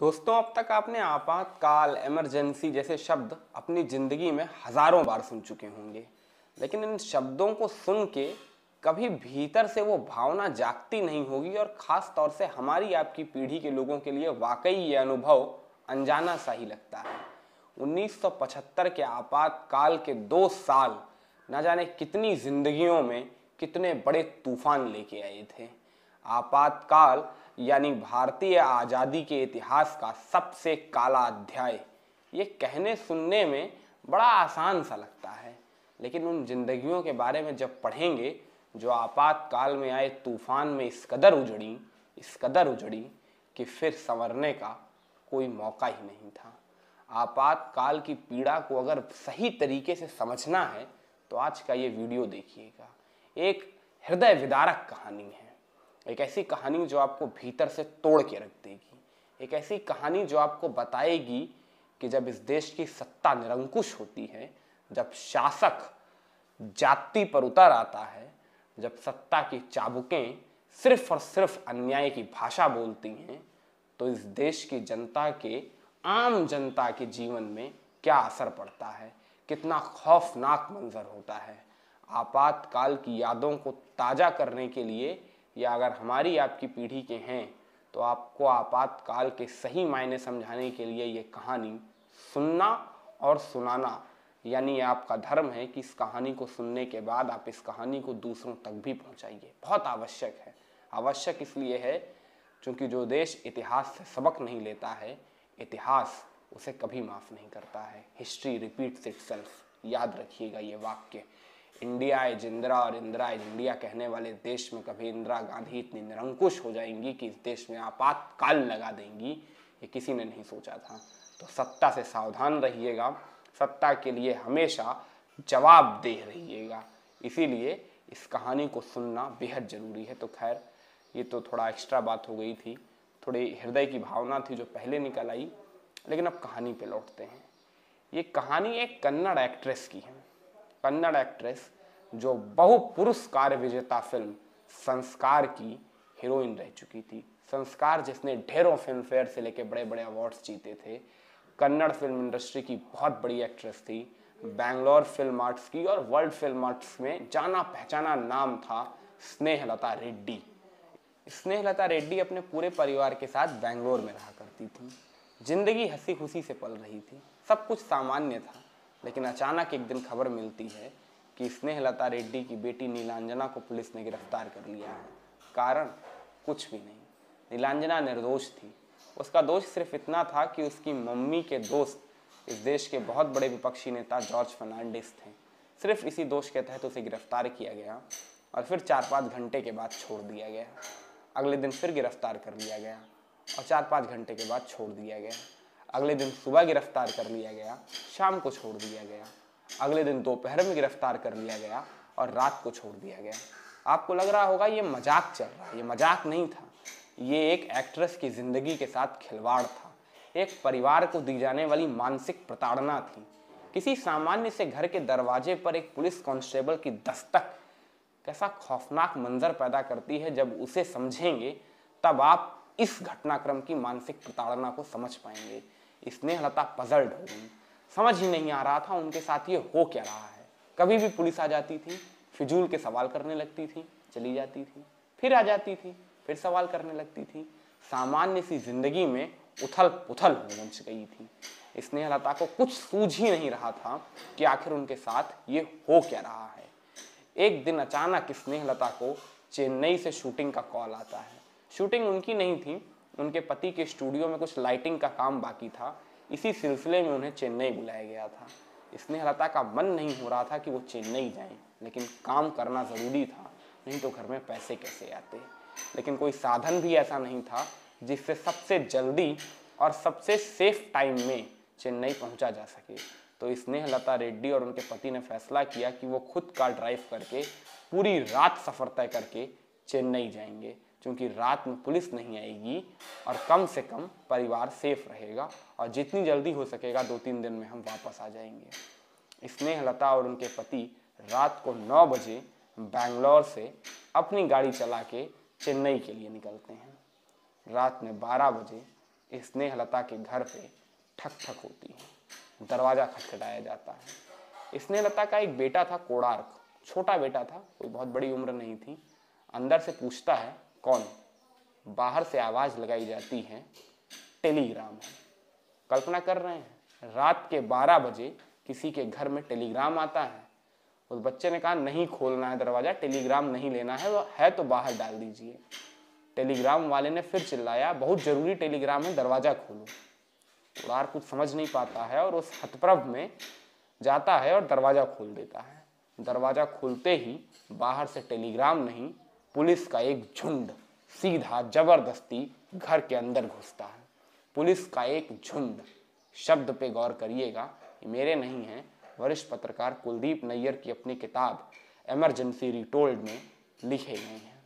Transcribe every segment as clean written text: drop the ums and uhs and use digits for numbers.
दोस्तों, अब तक आपने आपातकाल, इमरजेंसी जैसे शब्द अपनी जिंदगी में हजारों बार सुन चुके होंगे। लेकिन इन शब्दों को सुन के कभी भीतर से वो भावना जागती नहीं होगी और खास तौर से हमारी आपकी पीढ़ी के लोगों के लिए वाकई ये अनुभव अनजाना सा ही लगता है। 1975 के आपातकाल के 2 साल न जाने कितनी जिंदगियों में कितने बड़े तूफान लेके आए थे। आपातकाल यानी भारतीय आज़ादी के इतिहास का सबसे काला अध्याय। ये कहने सुनने में बड़ा आसान सा लगता है, लेकिन उन जिंदगियों के बारे में जब पढ़ेंगे जो आपातकाल में आए तूफान में इस कदर उजड़ी कि फिर संवरने का कोई मौका ही नहीं था। आपातकाल की पीड़ा को अगर सही तरीके से समझना है तो आज का ये वीडियो देखिएगा। एक हृदय विदारक कहानी है, एक ऐसी कहानी जो आपको भीतर से तोड़ के रख देगी, एक ऐसी कहानी जो आपको बताएगी कि जब इस देश की सत्ता निरंकुश होती है, जब शासक जाति पर उतर आता है, जब सत्ता की चाबुकें सिर्फ और सिर्फ अन्याय की भाषा बोलती हैं, तो इस देश की जनता के, आम जनता के जीवन में क्या असर पड़ता है, कितना खौफनाक मंजर होता है। आपातकाल की यादों को ताज़ा करने के लिए या अगर हमारी आपकी पीढ़ी के हैं तो आपको आपातकाल के सही मायने समझाने के लिए ये कहानी सुनना और सुनाना, यानी आपका धर्म है कि इस कहानी को सुनने के बाद आप इस कहानी को दूसरों तक भी पहुंचाइए। बहुत आवश्यक है। आवश्यक इसलिए है क्योंकि जो देश इतिहास से सबक नहीं लेता है, इतिहास उसे कभी माफ़ नहीं करता है। History repeats itself. याद रखिएगा ये वाक्य। इंडिया इज इंदिरा और इंदिरा इज इंडिया कहने वाले देश में कभी इंदिरा गांधी इतनी निरंकुश हो जाएंगी कि इस देश में आपातकाल लगा देंगी, ये किसी ने नहीं सोचा था। तो सत्ता से सावधान रहिएगा, सत्ता के लिए हमेशा जवाबदेह रहिएगा। इसीलिए इस कहानी को सुनना बेहद ज़रूरी है। तो खैर, ये तो थोड़ा एक्स्ट्रा बात हो गई थी, थोड़ी हृदय की भावना थी जो पहले निकल आई। लेकिन अब कहानी पे लौटते हैं। ये कहानी एक कन्नड़ एक्ट्रेस की है। कन्नड़ एक्ट्रेस जो बहु पुरस्कार विजेता फिल्म संस्कार की हीरोइन रह चुकी थी। संस्कार जिसने ढेरों फिल्म फेयर से लेके बड़े बड़े अवार्ड्स जीते थे। कन्नड़ फिल्म इंडस्ट्री की बहुत बड़ी एक्ट्रेस थी। बैंगलोर फिल्म आर्ट्स की और वर्ल्ड फिल्म आर्ट्स में जाना पहचाना नाम था स्नेहलता रेड्डी। स्नेहलता रेड्डी अपने पूरे परिवार के साथ बैंगलोर में रहा करती थी। जिंदगी हंसी खुशी से पल रही थी, सब कुछ सामान्य था। लेकिन अचानक एक दिन खबर मिलती है कि स्नेहलता रेड्डी की बेटी नीलांजना को पुलिस ने गिरफ्तार कर लिया है। कारण कुछ भी नहीं। नीलांजना निर्दोष थी। उसका दोष सिर्फ इतना था कि उसकी मम्मी के दोस्त इस देश के बहुत बड़े विपक्षी नेता जॉर्ज फर्नांडिस थे। सिर्फ इसी दोष के तहत उसे गिरफ्तार किया गया और फिर 4-5 घंटे के बाद छोड़ दिया गया। अगले दिन फिर गिरफ्तार कर लिया गया और 4-5 घंटे के बाद छोड़ दिया गया। अगले दिन सुबह गिरफ्तार कर लिया गया, शाम को छोड़ दिया गया। अगले दिन दोपहर में गिरफ्तार कर लिया गया और रात को छोड़ दिया गया। आपको लग रहा होगा ये मजाक चल रहा है। ये मजाक नहीं था, ये एक एक्ट्रेस की ज़िंदगी के साथ खिलवाड़ था। एक परिवार को दी जाने वाली मानसिक प्रताड़ना थी। किसी सामान्य से घर के दरवाजे पर एक पुलिस कांस्टेबल की दस्तक कैसा खौफनाक मंजर पैदा करती है, जब उसे समझेंगे तब आप इस घटनाक्रम की मानसिक प्रताड़ना को समझ पाएंगे। स्नेहलता पजल्ड हो गई। समझ ही नहीं आ रहा था उनके साथ ये हो क्या रहा है। कभी भी पुलिस आ जाती थी, फिजूल के सवाल करने लगती थी, चली जाती थी, फिर आ जाती थी, फिर सवाल करने लगती थी। सामान्य सी जिंदगी में उथल पुथल मच गई थी। स्नेहलता को कुछ सूझ ही नहीं रहा था कि आखिर उनके साथ ये हो क्या रहा है। एक दिन अचानक स्नेहलता को चेन्नई से शूटिंग का कॉल आता है। शूटिंग उनकी नहीं थी, उनके पति के स्टूडियो में कुछ लाइटिंग का काम बाकी था। इसी सिलसिले में उन्हें चेन्नई बुलाया गया था। स्नेहलता का मन नहीं हो रहा था कि वो चेन्नई जाएं, लेकिन काम करना ज़रूरी था, नहीं तो घर में पैसे कैसे आते। लेकिन कोई साधन भी ऐसा नहीं था जिससे सबसे जल्दी और सबसे सेफ टाइम में चेन्नई पहुंचा जा सके। तो स्नेहलता रेड्डी और उनके पति ने फैसला किया कि वो खुद कार ड्राइव करके पूरी रात सफ़र तय करके चेन्नई जाएंगे, क्योंकि रात में पुलिस नहीं आएगी और कम से कम परिवार सेफ रहेगा और जितनी जल्दी हो सकेगा 2-3 दिन में हम वापस आ जाएंगे। स्नेहलता और उनके पति रात को 9 बजे बैंगलोर से अपनी गाड़ी चला के चेन्नई के लिए निकलते हैं। रात में 12 बजे स्नेहलता के घर पे ठक ठक होती है। दरवाजा खटखटाया जाता है। स्नेहलता का एक बेटा था कोणार्क, छोटा बेटा था, कोई बहुत बड़ी उम्र नहीं थी। अंदर से पूछता है कौन। बाहर से आवाज लगाई जाती है टेलीग्राम है। कल्पना कर रहे हैं, रात के 12 बजे किसी के घर में टेलीग्राम आता है। उस बच्चे ने कहा नहीं खोलना है दरवाजा, टेलीग्राम नहीं लेना है, वो है तो बाहर डाल दीजिए। टेलीग्राम वाले ने फिर चिल्लाया बहुत जरूरी टेलीग्राम है, दरवाजा खोलो। कोणार्क कुछ समझ नहीं पाता है और उस हतप्रभ में जाता है और दरवाजा खोल देता है। दरवाजा खोलते ही बाहर से टेलीग्राम नहीं, पुलिस का एक झुंड सीधा जबरदस्ती घर के अंदर घुसता है। पुलिस का एक झुंड, शब्द पे गौर करिएगा, मेरे नहीं हैं, वरिष्ठ पत्रकार कुलदीप नैयर की अपनी किताब इमरजेंसी रिटोल्ड में लिखे गए हैं।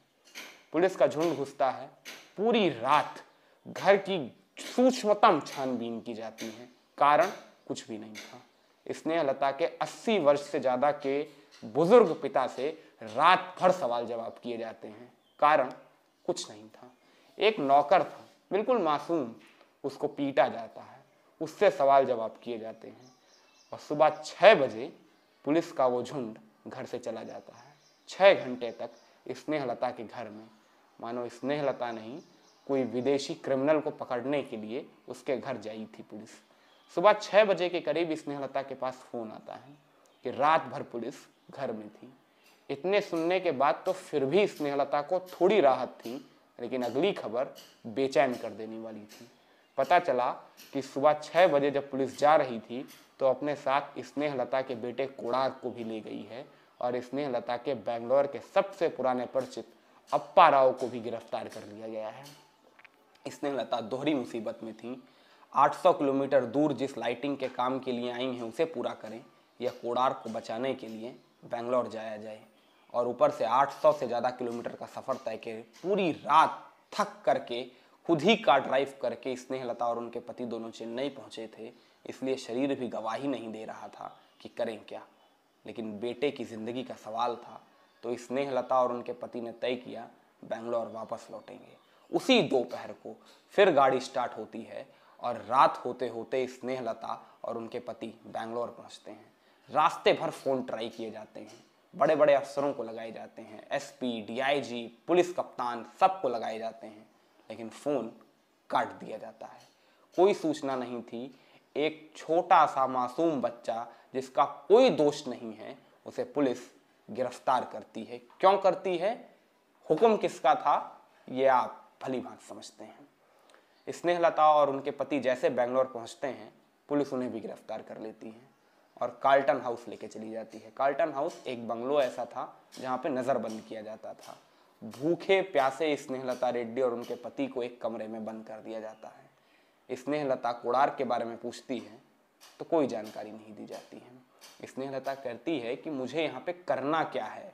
पुलिस का झुंड घुसता है। पूरी रात घर की सूक्ष्मतम छानबीन की जाती है। कारण कुछ भी नहीं था। स्नेहलता के 80 वर्ष से ज्यादा के बुजुर्ग पिता से रात भर सवाल जवाब किए जाते हैं। कारण कुछ नहीं था। एक नौकर था, बिल्कुल मासूम, उसको पीटा जाता है, उससे सवाल जवाब किए जाते हैं और सुबह 6 बजे पुलिस का वो झुंड घर से चला जाता है। 6 घंटे तक स्नेहलता के घर में मानो स्नेहलता नहीं, कोई विदेशी क्रिमिनल को पकड़ने के लिए उसके घर जाई थी पुलिस। सुबह 6 बजे के करीब स्नेहलता के पास फोन आता है कि रात भर पुलिस घर में थी। इतने सुनने के बाद तो फिर भी स्नेहलता को थोड़ी राहत थी, लेकिन अगली खबर बेचैन कर देने वाली थी। पता चला कि सुबह 6 बजे जब पुलिस जा रही थी तो अपने साथ स्नेहलता के बेटे कोणार्क को भी ले गई है और स्नेहलता के बेंगलोर के सबसे पुराने परिचित अप्पा राव को भी गिरफ्तार कर लिया गया है। स्नेहलता दोहरी मुसीबत में थी। 800 किलोमीटर दूर जिस लाइटिंग के काम के लिए आई हैं उसे पूरा करें या कोणार्क को बचाने के लिए बेंगलोर जाया जाए, और ऊपर से 800 से ज़्यादा किलोमीटर का सफ़र तय के पूरी रात थक करके खुद ही कार ड्राइव करके स्नेहलता और उनके पति दोनों चेन्नई पहुंचे थे। इसलिए शरीर भी गवाही नहीं दे रहा था कि करें क्या, लेकिन बेटे की ज़िंदगी का सवाल था तो स्नेहलता और उनके पति ने तय किया बेंगलोर वापस लौटेंगे। उसी दोपहर को फिर गाड़ी स्टार्ट होती है और रात होते होते स्नेहलता और उनके पति बेंगलोर पहुंचते हैं। रास्ते भर फ़ोन ट्राई किए जाते हैं, बड़े बड़े अफसरों को लगाए जाते हैं, एसपी, डीआईजी, पुलिस कप्तान सबको लगाए जाते हैं, लेकिन फ़ोन काट दिया जाता है। कोई सूचना नहीं थी। एक छोटा सा मासूम बच्चा जिसका कोई दोष नहीं है उसे पुलिस गिरफ्तार करती है। क्यों करती है, हुक्म किसका था, ये आप भली भांति समझते हैं। स्नेहलता और उनके पति जैसे बेंगलोर पहुंचते हैं, पुलिस उन्हें भी गिरफ्तार कर लेती है और कार्ल्टन हाउस लेके चली जाती है। कार्ल्टन हाउस एक बंगलो ऐसा था जहाँ पे नज़रबंद किया जाता था। भूखे प्यासे स्नेहलता रेड्डी और उनके पति को एक कमरे में बंद कर दिया जाता है। स्नेहलता कोणार्क के बारे में पूछती है तो कोई जानकारी नहीं दी जाती है। स्नेहलता कहती है कि मुझे यहाँ पे करना क्या है।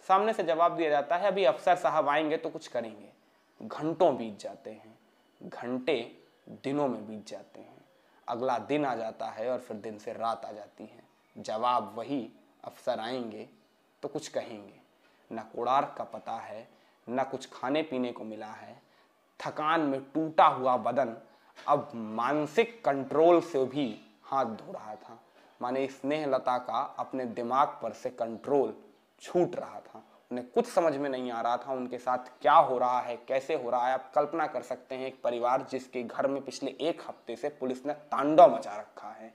सामने से जवाब दिया जाता है अभी अफसर साहब आएंगे तो कुछ करेंगे। घंटों बीत जाते हैं, घंटे दिनों में बीत जाते हैं, अगला दिन आ जाता है और फिर दिन से रात आ जाती है। जवाब वही, अफसर आएंगे तो कुछ कहेंगे। न कोणार्क का पता है, न कुछ खाने पीने को मिला है। थकान में टूटा हुआ बदन अब मानसिक कंट्रोल से भी हाथ धो रहा था। माने स्नेहलता का अपने दिमाग पर से कंट्रोल छूट रहा था। उन्हें कुछ समझ में नहीं आ रहा था उनके साथ क्या हो रहा है, कैसे हो रहा है। आप कल्पना कर सकते हैं एक परिवार जिसके घर में पिछले 1 हफ्ते से पुलिस ने तांडव मचा रखा है।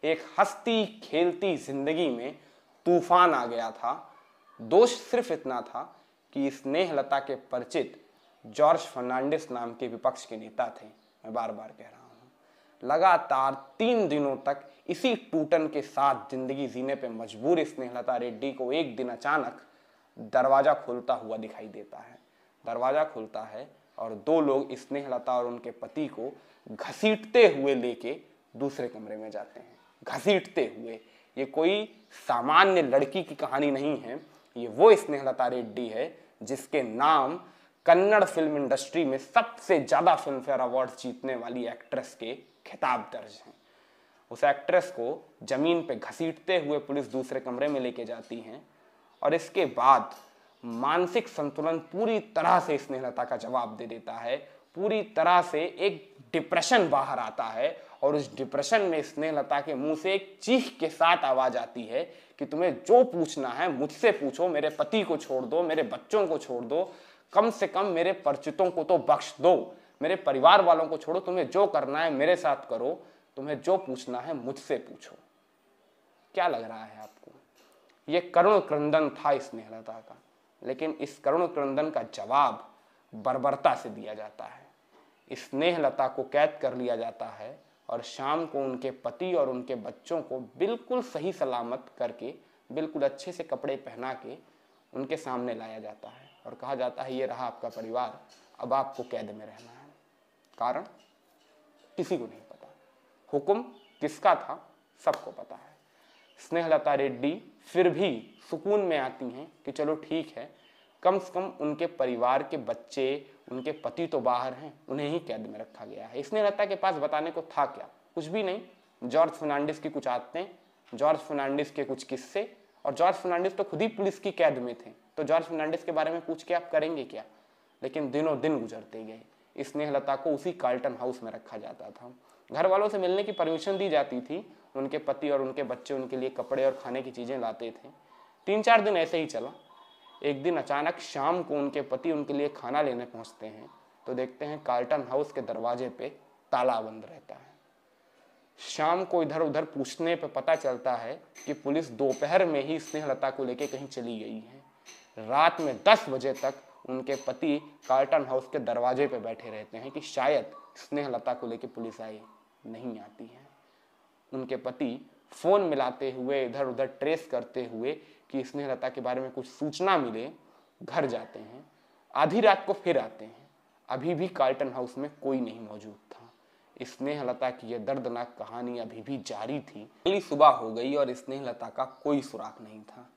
एक हंसती खेलती जिंदगी में तूफान आ गया था। दोष सिर्फ इतना था कि स्नेहलता के परिचित जॉर्ज फर्नांडिस नाम के विपक्ष के नेता थे। मैं बार बार कह रहा हूँ, लगातार 3 दिनों तक इसी टूटन के साथ जिंदगी जीने पे मजबूर स्नेहलता रेड्डी को एक दिन अचानक दरवाजा खुलता हुआ दिखाई देता है। दरवाजा खुलता है और 2 लोग स्नेहलता और उनके पति को घसीटते हुए लेके दूसरे कमरे में जाते हैं। घसीटते हुए, ये कोई सामान्य लड़की की कहानी नहीं है, ये वो स्नेहलता रेड्डी है जिसके नाम कन्नड़ फिल्म इंडस्ट्री में सबसे ज्यादा फिल्म फेयर अवार्ड जीतने वाली एक्ट्रेस के खिताब दर्ज हैं। उस एक्ट्रेस को जमीन पे घसीटते हुए पुलिस दूसरे कमरे में लेके जाती है और इसके बाद मानसिक संतुलन पूरी तरह से स्नेहलता का जवाब दे देता है। पूरी तरह से एक डिप्रेशन बाहर आता है और उस डिप्रेशन में स्नेहलता के मुंह से एक चीख के साथ आवाज आती है कि तुम्हें जो पूछना है मुझसे पूछो, मेरे पति को छोड़ दो, मेरे बच्चों को छोड़ दो, कम से कम मेरे परिचितों को तो बख्श दो, मेरे परिवार वालों को छोड़ो, तुम्हें जो करना है मेरे साथ करो, तुम्हें जो पूछना है मुझसे पूछो। क्या लग रहा है आपको? यह करुण क्रंदन था स्नेहलता का, लेकिन इस करुण क्रंदन का जवाब बर्बरता से दिया जाता है। स्नेहलता को कैद कर लिया जाता है और शाम को उनके पति और उनके बच्चों को बिल्कुल सही सलामत करके, बिल्कुल अच्छे से कपड़े पहना के उनके सामने लाया जाता है और कहा जाता है ये रहा आपका परिवार, अब आपको कैद में रहना है। कारण किसी को नहीं पता, हुक्म किसका था सबको पता है। स्नेहलता रेड्डी फिर भी सुकून में आती हैं कि चलो ठीक है, कम से कम उनके परिवार के बच्चे, उनके पति तो बाहर हैं, उन्हें ही कैद में रखा गया है। स्नेहलता के पास बताने को था क्या? कुछ भी नहीं। जॉर्ज फर्नांडिस की कुछ आदतें, जॉर्ज फर्नांडिस के कुछ किस्से, और जॉर्ज फर्नांडिस तो खुद ही पुलिस की कैद में थे, तो जॉर्ज फर्नांडिस के बारे में पूछ के आप करेंगे क्या? लेकिन दिनों दिन गुजरते गए। स्नेहलता को उसी कार्ल्टन हाउस में रखा जाता था। घर वालों से मिलने की परमिशन दी जाती थी, उनके पति और उनके बच्चे उनके लिए कपड़े और खाने की चीजें लाते थे। 3-4 दिन ऐसे ही चला। एक दिन अचानक शाम को उनके पति उनके लिए खाना लेने पहुंचते हैं तो देखते हैं कार्ल्टन हाउस के दरवाजे पे ताला बंद रहता है। शाम को इधर उधर पूछने पे पता चलता है कि पुलिस दोपहर में ही स्नेहलता को लेके कहीं चली गई है। रात में 10 बजे तक उनके पति कार्ल्टन हाउस के दरवाजे पे बैठे रहते हैं कि शायद स्नेहलता को लेके पुलिस आई, नहीं आती है। उनके पति फोन मिलाते हुए, इधर उधर ट्रेस करते हुए कि स्नेहलता के बारे में कुछ सूचना मिले, घर जाते हैं। आधी रात को फिर आते हैं, अभी भी कार्ल्टन हाउस में कोई नहीं मौजूद था। स्नेहलता की यह दर्दनाक कहानी अभी भी जारी थी। अगली सुबह हो गई और स्नेहलता का कोई सुराग नहीं था,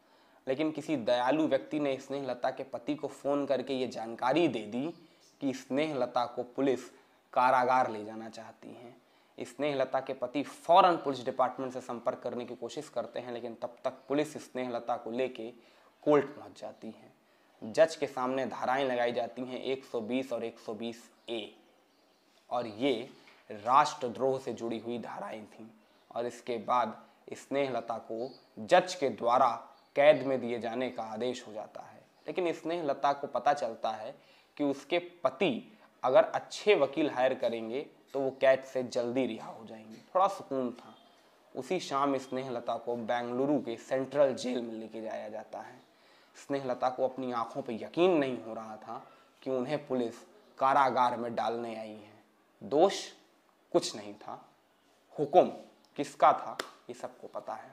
लेकिन किसी दयालु व्यक्ति ने स्नेहलता के पति को फोन करके ये जानकारी दे दी कि स्नेहलता को पुलिस कारागार ले जाना चाहती है। स्नेहलता के पति फौरन पुलिस डिपार्टमेंट से संपर्क करने की कोशिश करते हैं, लेकिन तब तक पुलिस स्नेहलता को लेके कोर्ट पहुंच जाती है। जज के सामने धाराएं लगाई जाती हैं 120 और 120A, और ये राष्ट्रद्रोह से जुड़ी हुई धाराएं थीं। और इसके बाद स्नेहलता को जज के द्वारा कैद में दिए जाने का आदेश हो जाता है। लेकिन स्नेहलता को पता चलता है कि उसके पति अगर अच्छे वकील हायर करेंगे तो वो कैद से जल्दी रिहा हो जाएंगे। थोड़ा सुकून था। उसी शाम स्नेहलता को बेंगलुरु के सेंट्रल जेल में लेके जाया जाता है। स्नेहलता को अपनी आंखों पर यकीन नहीं हो रहा था कि उन्हें पुलिस कारागार में डालने आई है। दोष कुछ नहीं था, हुक्म किसका था ये सबको पता है।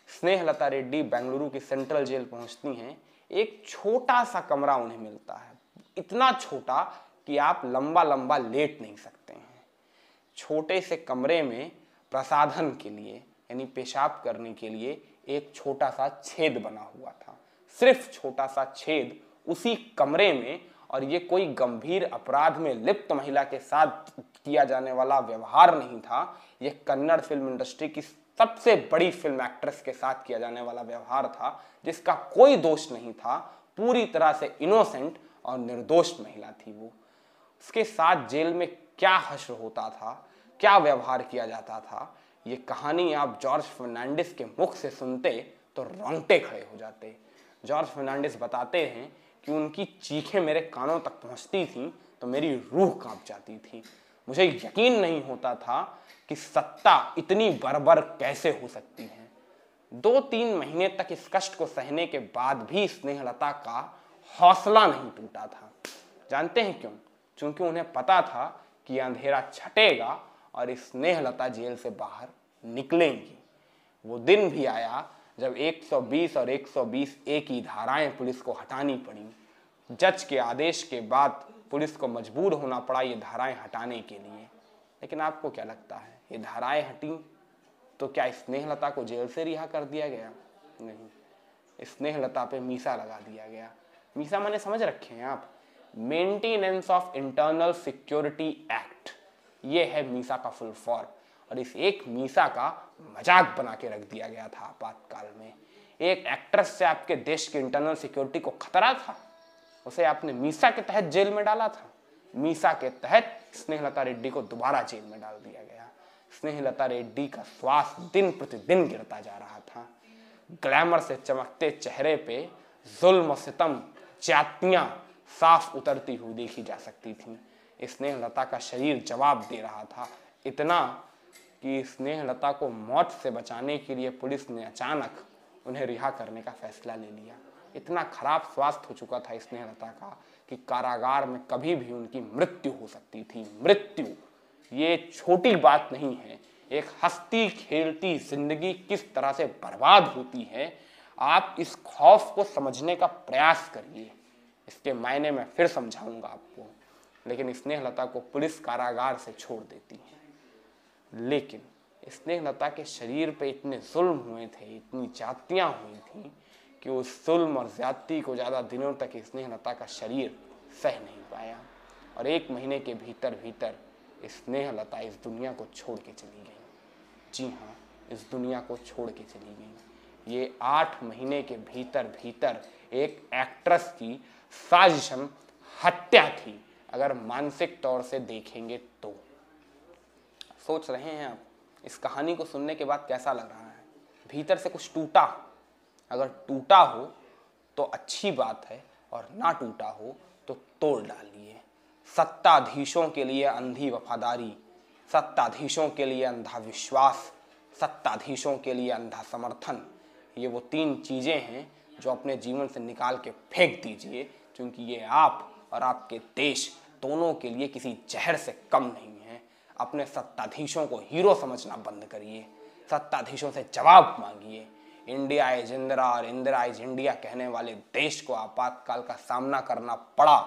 स्नेहलता रेड्डी बेंगलुरु की सेंट्रल जेल पहुंचती हैं। एक छोटा सा कमरा उन्हें मिलता है, इतना छोटा कि आप लंबा लंबा लेट नहीं सकते हैं। छोटे से कमरे में प्रसाधन के लिए यानी पेशाब करने के लिए एक छोटा सा छेद बना हुआ था, सिर्फ छोटा सा छेद उसी कमरे में। और ये कोई गंभीर अपराध में लिप्त महिला के साथ किया जाने वाला व्यवहार नहीं था, ये कन्नड़ फिल्म इंडस्ट्री की सबसे बड़ी फिल्म एक्ट्रेस के साथ किया जाने वाला व्यवहार था, जिसका कोई दोष नहीं था। पूरी तरह से इनोसेंट और निर्दोष महिला थी वो। उसके साथ जेल में क्या हश्र होता था, क्या व्यवहार किया जाता था, ये कहानी आप जॉर्ज फर्नांडिस के मुख से सुनते तो रोंगटे खड़े हो जाते। जॉर्ज फर्नांडिस बताते हैं कि उनकी चीखें मेरे कानों तक पहुंचती थीं तो मेरी रूह कांप जाती थी। मुझे यकीन नहीं होता था कि सत्ता इतनी बर्बर कैसे हो सकती है। 2-3 महीने तक इस कष्ट को सहने के बाद भी स्नेहलता का हौसला नहीं टूटा था। जानते हैं क्यों? क्योंकि उन्हें पता था कि अंधेरा छटेगा और स्नेहलता जेल से बाहर निकलेंगी। वो दिन भी आया जब 120 और 120A की धाराएं पुलिस को हटानी पड़ी। जज के आदेश के बाद पुलिस को मजबूर होना पड़ा ये धाराएं हटाने के लिए। लेकिन आपको क्या लगता है, ये धाराएं हटी तो क्या स्नेहलता को जेल से रिहा कर दिया गया? नहीं, स्नेहलता पे मीसा लगा दिया गया। मीसा माने समझ रखे हैं आप, maintenance of internal security act, ये है मीसा का फुल फॉर्म। और इस एक मीसा का मजाक बना के रख दिया गया था आपातकाल में। एक एक्ट्रेस से आपके देश की इंटरनल सिक्योरिटी को खतरा था, उसे आपने मीसा के तहत जेल में डाला था। मीसा के तहत स्नेहलता रेड्डी को दोबारा जेल में डाल दिया गया। स्नेहलता रेड्डी का श्वास दिन प्रतिदिन गिरता जा रहा था। ग्लैमर से चमकते चेहरे पे जुल्म, सितम, जातियां साफ उतरती हुई देखी जा सकती थीं। स्नेहलता का शरीर जवाब दे रहा था, इतना कि स्नेहलता को मौत से बचाने के लिए पुलिस ने अचानक उन्हें रिहा करने का फैसला ले लिया। इतना खराब स्वास्थ्य हो चुका था स्नेहलता का कि कारागार में कभी भी उनकी मृत्यु हो सकती थी। मृत्यु ये छोटी बात नहीं है। एक हंसती खेलती जिंदगी किस तरह से बर्बाद होती है, आप इस खौफ को समझने का प्रयास करिए। इसके मायने मैं फिर समझाऊंगा आपको। लेकिन स्नेहलता को पुलिस कारागार से छोड़ देती है। लेकिन स्नेहलता के शरीर पे इतने जुल्म हुए थे, इतनी जातियां हुई थी कि उस जुल्म और ज्यादती को ज़्यादा दिनों तक स्नेहलता का शरीर सह नहीं पाया और 1 महीने के भीतर भीतर स्नेहलता इस दुनिया को छोड़ के चली गई। जी हाँ, इस दुनिया को छोड़ के चली गई। ये 8 महीने के भीतर भीतर एक एक्ट्रेस की साजिशम हत्या थी, अगर मानसिक तौर से देखेंगे तो। सोच रहे हैं आप इस कहानी को सुनने के बाद कैसा लग रहा है? भीतर से कुछ टूटा? अगर टूटा हो तो अच्छी बात है और ना टूटा हो तो तोड़ डालिए। सत्ताधीशों के लिए अंधी वफादारी, सत्ताधीशों के लिए अंधा विश्वास, सत्ताधीशों के लिए अंधा समर्थन, ये वो 3 चीज़ें हैं जो अपने जीवन से निकाल के फेंक दीजिए, क्योंकि ये आप और आपके देश दोनों के लिए किसी जहर से कम नहीं है। अपने सत्ताधीशों को हीरो समझना बंद करिए। सत्ताधीशों से जवाब मांगिए। इंडिया इज इंदिरा और इंदिरा इज इंडिया कहने वाले देश को आपातकाल का सामना करना पड़ा।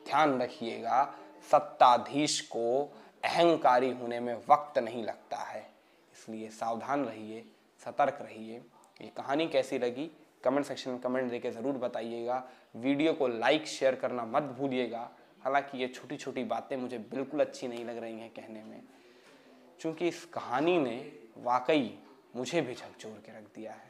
ध्यान रखिएगा, सत्ताधीश को अहंकारी होने में वक्त नहीं लगता है। इसलिए सावधान रहिए, सतर्क रहिए। ये कहानी कैसी लगी कमेंट सेक्शन में कमेंट देके ज़रूर बताइएगा। वीडियो को लाइक शेयर करना मत भूलिएगा। हालांकि ये छोटी छोटी बातें मुझे बिल्कुल अच्छी नहीं लग रही हैं कहने में, क्योंकि इस कहानी ने वाकई मुझे भी झकझोर के रख दिया है।